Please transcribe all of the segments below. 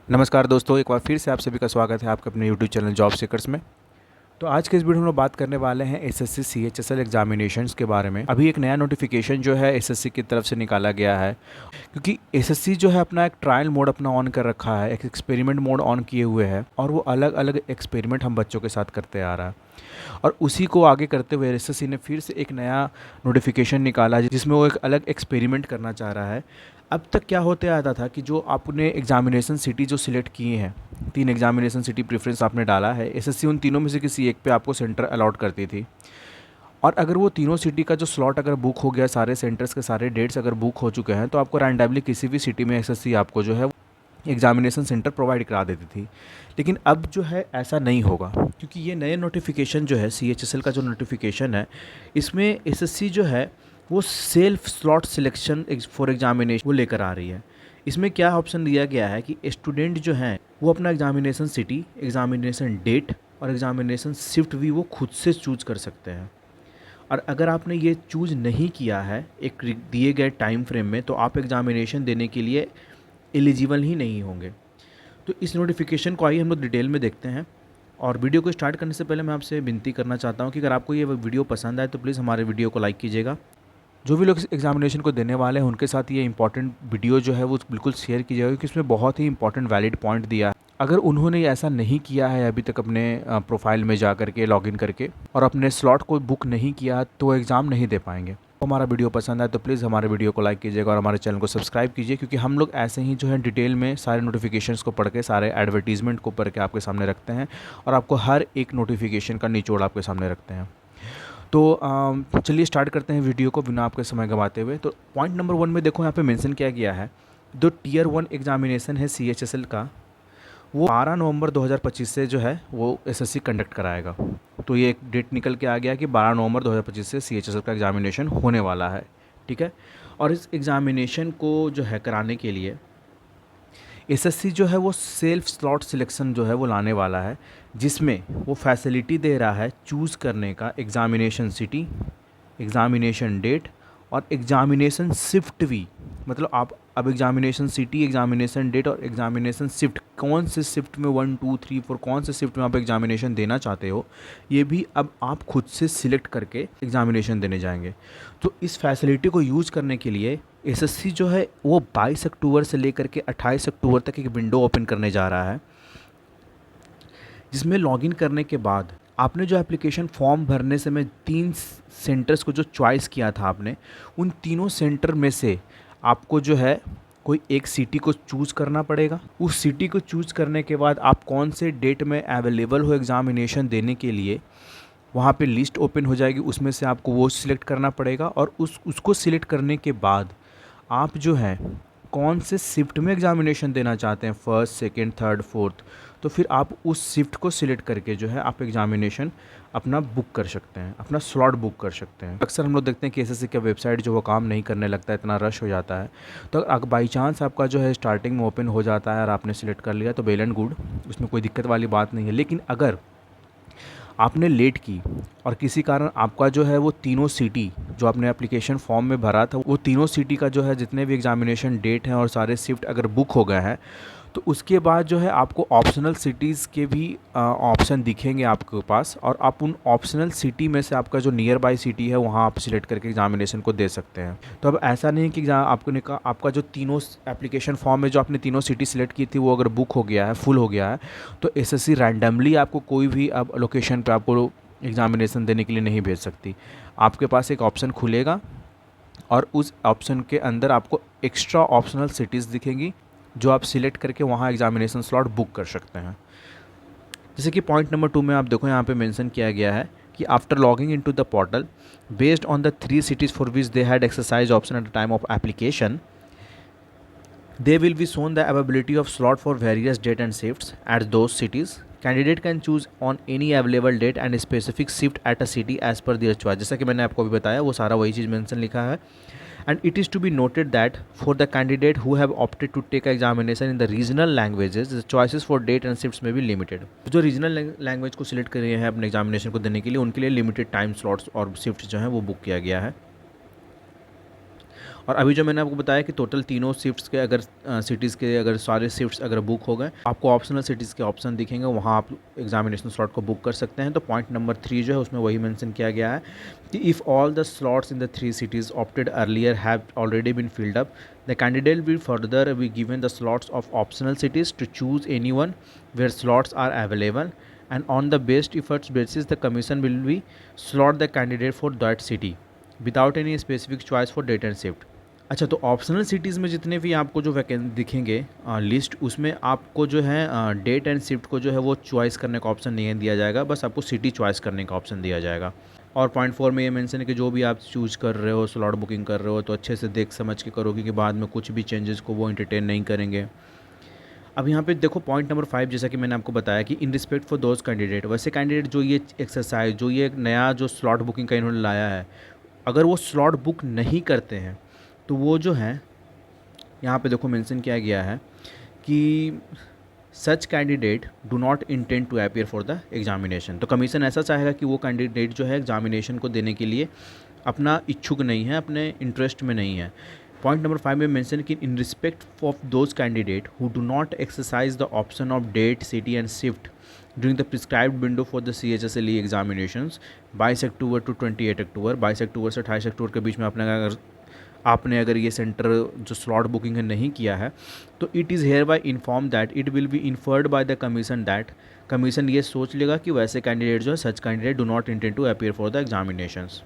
नमस्कार दोस्तों, एक बार फिर से आप सभी का स्वागत है आपके अपने यूट्यूब चैनल जॉब सीकर्स में। तो आज के इस वीडियो में हम लोग बात करने वाले हैं एसएससी सीएचएसएल एग्जामिनेशंस के बारे में। अभी एक नया नोटिफिकेशन जो है एसएससी की तरफ से निकाला गया है, क्योंकि एसएससी जो है अपना एक ट्रायल मोड अपना ऑन कर रखा है, एक एक्सपेरिमेंट मोड ऑन किए हुए है और वो अलग अलग एक्सपेरिमेंट हम बच्चों के साथ करते आ रहा है। और उसी को आगे करते हुए एसएससी ने फिर से एक नया नोटिफिकेशन निकाला जिसमें वो एक अलग एक्सपेरिमेंट करना चाह रहा है। अब तक क्या होते आता था कि जो आपने एग्जामिनेशन सिटी जो सिलेक्ट किए हैं, 3 एग्जामिनेशन सिटी प्रेफरेंस आपने डाला है, एसएससी उन तीनों में से किसी एक पे आपको सेंटर अलॉट करती थी। और अगर वो तीनों सिटी का जो स्लॉट अगर बुक हो गया, सारे सेंटर्स के सारे डेट्स अगर बुक हो चुके हैं, तो आपको रैंडमली किसी भी सिटी में एसएससी आपको जो है एग्जामिनेशन सेंटर प्रोवाइड करा देती थी। लेकिन अब जो है ऐसा नहीं होगा, क्योंकि ये नए नोटिफिकेशन जो है सीएचएसएल का जो नोटिफिकेशन है, इसमें एसएससी जो है वो self slot selection for examination वो लेकर आ रही है। इसमें क्या ऑप्शन दिया गया है कि स्टूडेंट जो हैं वो अपना एग्जामिनेशन सिटी, एग्जामिनेशन डेट और एग्जामिनेशन शिफ्ट भी वो खुद से चूज कर सकते हैं। और अगर आपने ये चूज़ नहीं किया है एक दिए गए टाइम फ्रेम में, तो आप एग्जामिनेशन देने के लिए एलिजिबल ही नहीं होंगे। तो इस नोटिफिकेशन को आइए हम लोग डिटेल में देखते हैं। और वीडियो को स्टार्ट करने से पहले मैं आपसे विनती करना चाहता हूं कि अगर आपको ये वीडियो पसंद आए तो प्लीज़ हमारे वीडियो को लाइक कीजिएगा। जो भी लोग इस एग्जामिनेशन को देने वाले हैं उनके साथ ये इंपॉर्टेंट वीडियो जो है वो बिल्कुल शेयर कीजिएगा, क्योंकि इसमें बहुत ही इंपॉर्टेंट वैलिड पॉइंट दिया है। अगर उन्होंने ऐसा नहीं किया है अभी तक अपने प्रोफाइल में जा करके लॉगिन करके और अपने स्लॉट को बुक नहीं किया, तो एग्ज़ाम नहीं दे पाएंगे। हमारा वीडियो पसंद आए तो प्लीज़ हमारे वीडियो को लाइक कीजिएगा और हमारे चैनल को सब्सक्राइब कीजिए, क्योंकि हम लोग ऐसे ही जो है डिटेल में सारे नोटिफिकेशंस को पढ़ के, सारे एडवर्टीजमेंट को पढ़ के आपके सामने रखते हैं और आपको हर एक नोटिफिकेशन का निचोड़ आपके सामने रखते हैं। तो चलिए स्टार्ट करते हैं वीडियो को बिना आपके समय गंवाते हुए। तो पॉइंट नंबर 1 में देखो यहाँ पे मेंशन किया गया है, जो टियर 1 एग्जामिनेशन है सीएचएसएल का, वो 12 नवंबर 2025 से जो है वो एसएससी कंडक्ट कराएगा। तो ये एक डेट निकल के आ गया कि 12 नवंबर 2025 से सीएचएसएल का एग्जामिनेशन होने वाला है, ठीक है। और इस एग्जामिनेशन को जो है कराने के लिए एसएससी जो है वो सेल्फ स्लॉट सिलेक्शन जो है वो लाने वाला है, जिसमें वो फैसिलिटी दे रहा है चूज़ करने का एग्ज़ामिनेशन सिटी, एग्ज़ामिनेशन डेट और एग्ज़ामिनेशन शिफ्ट भी। मतलब आप अब एग्ज़ामिनेशन सिटी, एग्ज़ामिनेशन डेट और एग्ज़ामिनेशन शिफ्ट, कौन से शिफ्ट में 1 2 3 4 कौन से शिफ्ट में आप एग्ज़ामिनेशन देना चाहते हो, ये भी अब आप खुद से सिलेक्ट करके एग्ज़ामिनेशन देने जाएंगे। तो इस फैसिलिटी को यूज़ करने के लिए एसएससी जो है वो 22 अक्टूबर से लेकर के 28 अक्टूबर तक एक विंडो ओपन करने जा रहा है, जिसमें लॉगिन करने के बाद आपने जो एप्लीकेशन फॉर्म भरने से मैं 3 सेंटर्स को जो चॉइस किया था आपने, उन तीनों सेंटर में से आपको जो है कोई एक सिटी को चूज़ करना पड़ेगा। उस सिटी को चूज़ करने के बाद आप कौन से डेट में अवेलेबल हो एग्ज़ामिनेशन देने के लिए, वहाँ पे लिस्ट ओपन हो जाएगी, उसमें से आपको वो सिलेक्ट करना पड़ेगा। और उसको सिलेक्ट करने के बाद आप जो है कौन से शिफ्ट में एग्ज़ामिनेशन देना चाहते हैं, फर्स्ट, सेकंड, थर्ड, फोर्थ, तो फिर आप उस शिफ्ट को सिलेक्ट करके जो है आप एग्ज़ामिनेशन अपना बुक कर सकते हैं, अपना स्लॉट बुक कर सकते हैं। अक्सर हम लोग देखते हैं कि एसएससी का वेबसाइट जो वो काम नहीं करने लगता है, इतना रश हो जाता है। तो अगर बाई चांस आपका जो है स्टार्टिंग में ओपन हो जाता है और आपने सिलेक्ट कर लिया तो वेल एंड गुड, उसमें कोई दिक्कत वाली बात नहीं है। लेकिन अगर आपने लेट की और किसी कारण आपका जो है वो तीनों सिटी जो आपने एप्लीकेशन फॉर्म में भरा था, वो तीनों सिटी का जो है जितने भी एग्ज़ामिनेशन डेट हैं और सारे शिफ्ट अगर बुक हो गए हैं, तो उसके बाद जो है आपको ऑप्शनल सिटीज़ के भी ऑप्शन दिखेंगे आपके पास, और आप उन ऑप्शनल सिटी में से आपका जो नियर बाई सिटी है वहाँ आप सिलेक्ट करके एग्ज़ामिनेशन को दे सकते हैं। तो अब ऐसा नहीं कि आपने कहा आपका जो तीनों एप्लीकेशन फॉर्म में जो आपने तीनों सिटी सिलेक्ट की थी वो अगर बुक हो गया है, फुल हो गया है, तो एसएससी रैंडमली आपको कोई भी अब लोकेशन पर आपको एग्ज़ामिनेशन देने के लिए नहीं भेज सकती। आपके पास एक ऑप्शन खुलेगा और उस ऑप्शन के अंदर आपको एक्स्ट्रा ऑप्शनल सिटीज़ दिखेंगी जो आप सिलेक्ट करके वहाँ एग्ज़ामिनेशन स्लॉट बुक कर सकते हैं। जैसे कि पॉइंट नंबर 2 में आप देखो यहाँ पे मेंशन किया गया है कि after logging into the portal based on the 3 cities for which they had exercise option at the time of application, they will be shown the availability of slot for various date and shifts at those cities. Candidate can choose on any available date and specific shift at a city as per their choice. जैसा कि मैंने आपको अभी बताया वो सारा वही चीज़ mention लिखा है। And it is to be noted that for the candidate who have opted to take examination in the regional languages, the choices for date and shifts may be limited. जो रीजनल लैंग्वेज को select कर रहे हैं अपने examination को देने के लिए, उनके लिए लिमिटेड टाइम स्लॉट्स और शिफ्ट जो है वो बुक किया गया है। और अभी जो मैंने आपको बताया कि टोटल तीनों शिफ्ट्स के अगर सिटीज़ के अगर सारे शिफ्ट्स अगर बुक हो गए, आपको ऑप्शनल सिटीज़ के ऑप्शन दिखेंगे, वहाँ आप एग्जामिनेशन स्लॉट को बुक कर सकते हैं। तो पॉइंट नंबर 3 जो है उसमें वही मेंशन किया गया है कि if all the slots in the 3 cities opted earlier have already been filled up, the candidate will further be given the slots of optional cities to choose anyone where slots are available, and on the best efforts basis the commission will be slot the candidate for that city without any specific choice for date and shift। अच्छा, तो optional cities में जितने भी आपको जो vacancy दिखेंगे list, उसमें आपको जो है डेट एंड शिफ्ट को जो है वो चॉइस करने का ऑप्शन नहीं दिया जाएगा, बस आपको सिटी चॉइस करने का ऑप्शन दिया जाएगा। और पॉइंट 4 में ये मेंशन है कि जो भी आप चूज़ कर रहे हो, स्लॉट बुकिंग कर रहे हो, तो अच्छे से देख समझ के करो, क्योंकि बाद में कुछ भी चेंजेस को वो एंटरटेन नहीं करेंगे। अब यहाँ पे देखो पॉइंट नंबर 5, जैसा कि मैंने आपको बताया कि in respect for those candidate, वैसे कैंडिडेट जो ये एक्सरसाइज, जो ये नया जो स्लॉट बुकिंग का इन्होंने लाया है, अगर वो स्लॉट बुक नहीं करते हैं तो वो जो है यहाँ पे देखो मेंशन किया गया है कि such candidate do not intend to appear for the examination. तो कमीशन ऐसा चाहेगा कि वो कैंडिडेट जो है एग्जामिनेशन को देने के लिए अपना इच्छुक नहीं है, अपने इंटरेस्ट में नहीं है। पॉइंट नंबर 5 में मेंशन कि in respect of those candidate who do not exercise the option of date, city and shift during the prescribed window for the CHSLE examinations 22 October to 28 October, 22 अक्टूबर से 28 अक्टूबर के बीच में आपने अगर ये सेंटर जो स्लॉट बुकिंग है नहीं किया है, तो it is hereby inform that it will be inferred by the commission that, commission ये सोच लेगा कि वैसे कैंडिडेट जो है such candidate do not intend to appear for the examinations.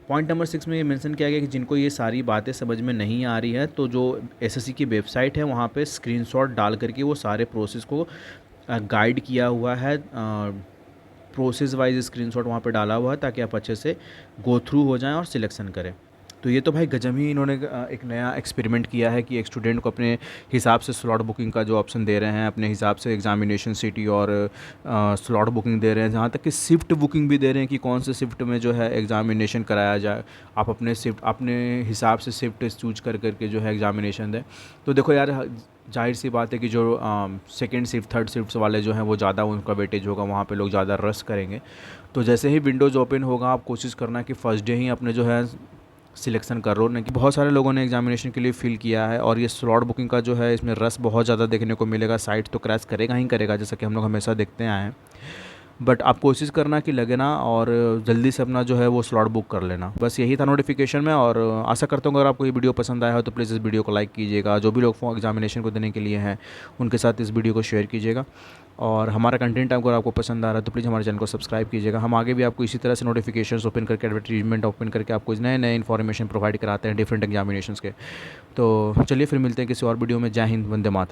Point number 6 में ये मेंशन किया गया कि जिनको ये सारी बातें समझ में नहीं आ रही है, तो जो SSC की वेबसाइट है वहाँ पे स्क्रीनशॉट डाल करके वो सारे प्रोसेस को गाइड किया हुआ है, प्रोसेस वाइज स्क्रीनशॉट वहाँ पे डाला हुआ है, ताकि आप अच्छे से गो थ्रू हो जाएं और सिलेक्शन करें। तो ये तो भाई गजब ही इन्होंने एक नया एक्सपेरिमेंट किया है कि एक स्टूडेंट को अपने हिसाब से स्लॉट बुकिंग का जो ऑप्शन दे रहे हैं, अपने हिसाब से एग्जामिनेशन सिटी और स्लॉट बुकिंग दे रहे हैं, जहाँ तक कि शिफ्ट बुकिंग भी दे रहे हैं कि कौन से शिफ्ट में जो है एग्जामिनेशन कराया जाए। आप अपने शिफ्ट अपने हिसाब से शिफ्ट चूज कर करके जो है एग्जामिनेशन दें। तो देखो यार, जाहिर सी बात है कि जो सेकेंड शिफ्ट, थर्ड शिफ्ट वाले जो हैं वो ज़्यादा उनका वेटेज होगा, वहाँ पे लोग ज़्यादा रश करेंगे। तो जैसे ही विंडोज़ ओपन होगा, आप कोशिश करना कि फ़र्स्ट डे ही अपने जो है सिलेक्शन कर लो। नहीं कि बहुत सारे लोगों ने एग्जामिनेशन के लिए फिल किया है, और ये स्लॉट बुकिंग का जो है इसमें रस बहुत ज़्यादा देखने को मिलेगा। साइट तो क्रैश करेगा ही करेगा, जैसा कि हम लोग हमेशा देखते आए हैं। बट आप कोशिश करना कि लगे ना, और जल्दी से अपना जो है वो स्लॉट बुक कर लेना। बस यही था नोटिफिकेशन में, और आशा करता हूँ अगर आपको ये वीडियो पसंद आया हो तो प्लीज़ इस वीडियो को लाइक कीजिएगा। जो भी लोग एग्जामिनेशन को देने के लिए हैं उनके साथ इस वीडियो को शेयर कीजिएगा, और हमारा कंटेंट अगर आपको पसंद आ रहा है तो प्लीज़ हमारे चैनल को सब्सक्राइब कीजिएगा। हम आगे भी आपको इसी तरह से नोटिफिकेशंस ओपन करके, एडवर्टीजमेंट ओपन करके आपको नए नए इन्फॉर्मेशन प्रोवाइड कराते हैं डिफरेंट एग्जामिनेशंस के। तो चलिए फिर मिलते हैं किसी और वीडियो में। जय हिंद, वंदे मातरम।